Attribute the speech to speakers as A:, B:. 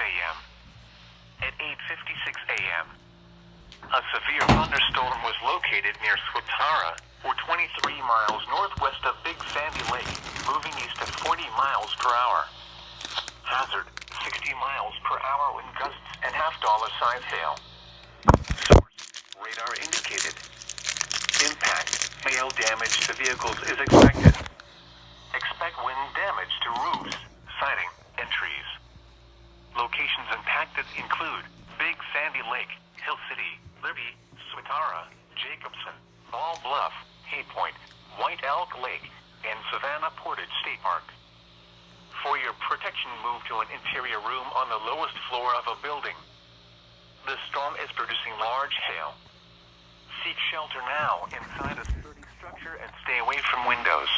A: a.m. At 8:56 a.m., a severe thunderstorm was located near Swatara, or 23 miles northwest of Big Sandy Lake, moving east at 40 miles per hour. Hazard, 60 miles per hour wind gusts and half-dollar size hail. Source, radar indicated. Impact, hail damage to vehicles is expected. Expect wind damage to roofs, siding, and trees. Locations impacted include Big Sandy Lake, Hill City, Libby, Swatara, Jacobson, Ball Bluff, Hay Point, White Elk Lake, and Savannah Portage State Park. For your protection, move to an interior room on the lowest floor of a building. The storm is producing large hail. Seek shelter now inside a sturdy structure and stay away from windows.